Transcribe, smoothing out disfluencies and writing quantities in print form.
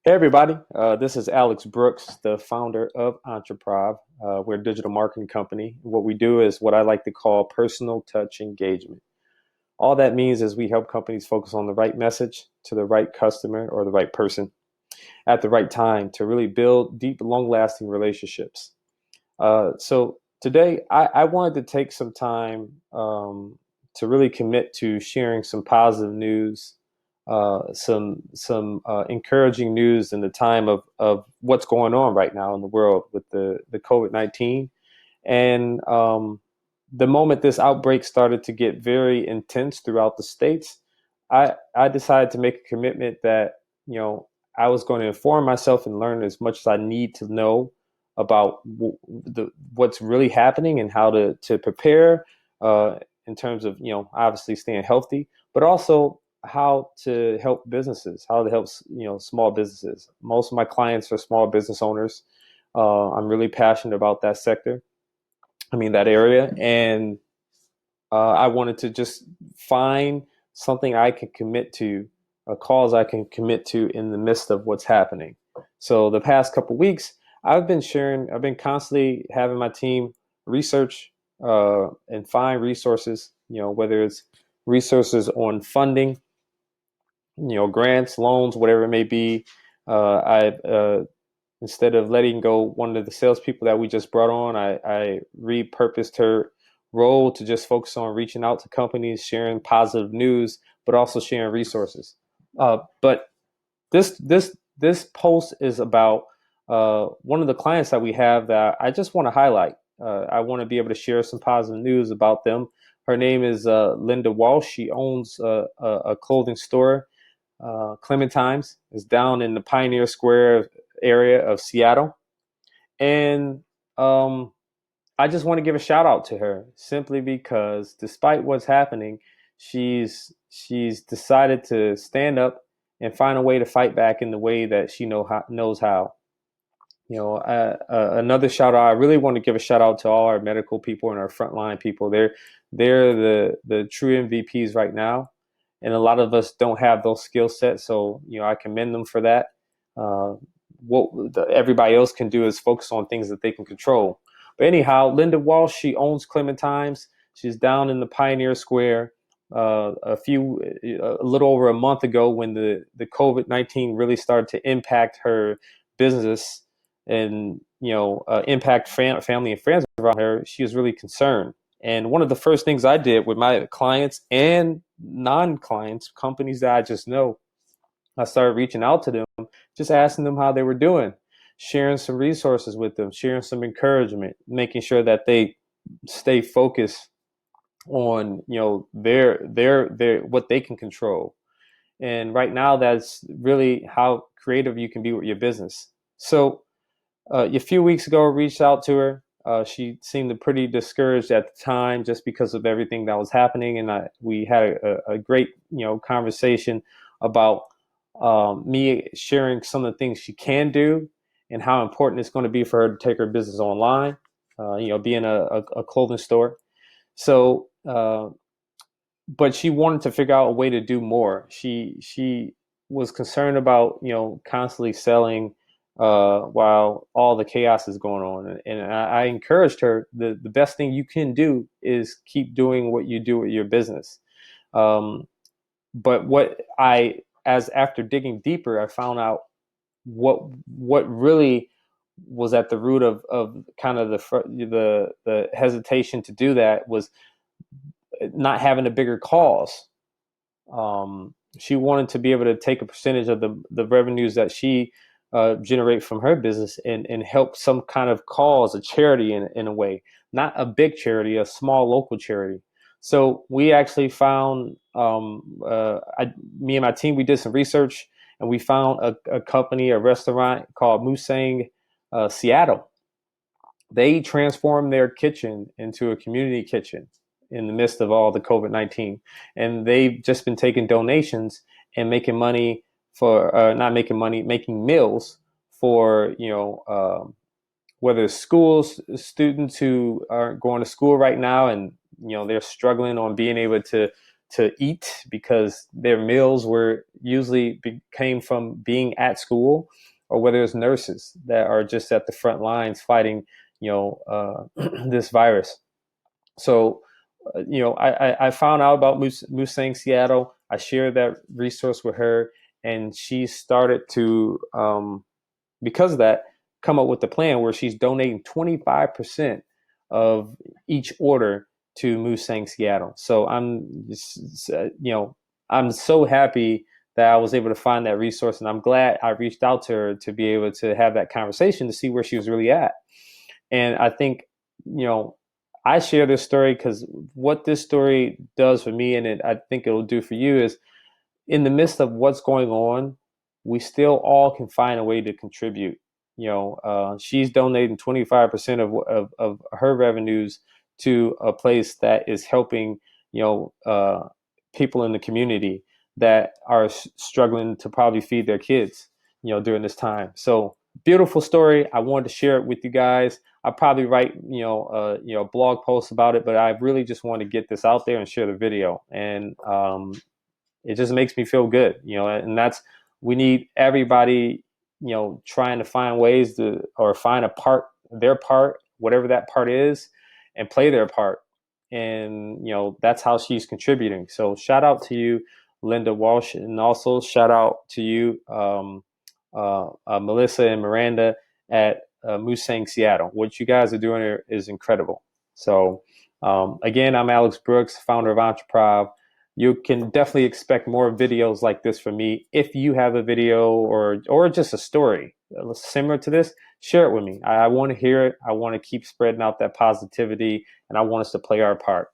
Hey everybody, this is Alex Brooks, the founder of Entreprov. We're a digital marketing company. What we do is what I like to call personal touch engagement. All that means is we help companies focus on the right message to the right customer or the right person at the right time to really build deep, long-lasting relationships. So today, I wanted to take some time to really commit to sharing some positive news, some encouraging news in the time of what's going on right now in the world with the COVID-19. And the moment this outbreak started to get very intense throughout the states, I decided to make a commitment that you know I was going to inform myself and learn as much as I need to know about what's really happening and how to prepare in terms of obviously staying healthy, but also how to help businesses, how to help small businesses. Most of my clients are small business owners. I'm really passionate about that sector. I mean that area, and I wanted to just find something I can commit to, a cause I can commit to in the midst of what's happening. So the past couple weeks, I've been constantly having my team research and find resources, whether it's resources on funding, grants, loans, whatever it may be. I Instead of letting go one of the salespeople that we just brought on, I repurposed her role to just focus on reaching out to companies, sharing positive news, but also sharing resources. But this post is about one of the clients that we have that I just want to highlight. I want to be able to share some positive news about them. Her name is Linda Walsh. She owns a clothing store. Clementine's is down in the Pioneer Square area of Seattle, and um, I just want to give a shout out to her simply because, despite what's happening, she's decided to stand up and find a way to fight back in the way that she knows how. Another shout out. I really want to give a shout out to all our medical people and our frontline people. They're the true MVPs right now, and a lot of us don't have those skill sets. So I commend them for that. Uh, everybody else can do is focus on things that they can control. But anyhow, Linda Walsh, she owns Clementine's. She's down in the Pioneer Square. A little over a month ago, when the COVID-19 really started to impact her business and impact family and friends around her, she was really concerned. And one of the first things I did with my clients and non-clients, companies that I just know, I started reaching out to them, just asking them how they were doing, sharing some resources with them, sharing some encouragement, making sure that they stay focused on their what they can control. And right now, that's really how creative you can be with your business. So a few weeks ago, I reached out to her. She seemed pretty discouraged at the time just because of everything that was happening, and we had a great conversation about me sharing some of the things she can do and how important it's going to be for her to take her business online. Being a clothing store. So, but she wanted to figure out a way to do more. She was concerned about constantly selling while all the chaos is going on, and I encouraged her. The best thing you can do is keep doing what you do with your business. Um, but what I as after digging deeper, I found out what really was at the root of kind of the hesitation to do that was not having a bigger cause. She wanted to be able to take a percentage of the revenues that she generate from her business and help some kind of cause, a charity in a way, not a big charity, a small local charity. So we actually found, me and my team, we did some research and we found a company, a restaurant called Moosay Seattle. They transformed their kitchen into a community kitchen in the midst of all the COVID-19. And they've just been taking donations and making money for, not making money, making meals for, whether it's schools, students who aren't going to school right now and, they're struggling on being able to eat because their meals were usually came from being at school, or whether it's nurses that are just at the front lines fighting, this virus. So, I found out about Moosay Seattle. I shared that resource with her, and she started to, because of that, come up with a plan where she's donating 25% of each order to Moosay Seattle. So I'm so happy that I was able to find that resource, and I'm glad I reached out to her to be able to have that conversation to see where she was really at. And I think, I share this story because what this story does for me, and I think it'll do for you, is in the midst of what's going on, we still all can find a way to contribute. She's donating 25% of her revenues to a place that is helping, people in the community that are struggling to probably feed their kids, during this time. So beautiful story. I wanted to share it with you guys. I'll probably write, a blog post about it, but I really just want to get this out there and share the video. And it just makes me feel good, and we need everybody, trying to find ways to, or find their part, whatever that part is, and play their part. And, that's how she's contributing. So shout out to you, Linda Walsh. And also shout out to you, Melissa and Miranda at Moosay Seattle. What you guys are doing is incredible. So again, I'm Alex Brooks, founder of Entreprov. You can definitely expect more videos like this from me. If you have a video or just a story similar to this, share it with me. I want to hear it. I want to keep spreading out that positivity, and I want us to play our part.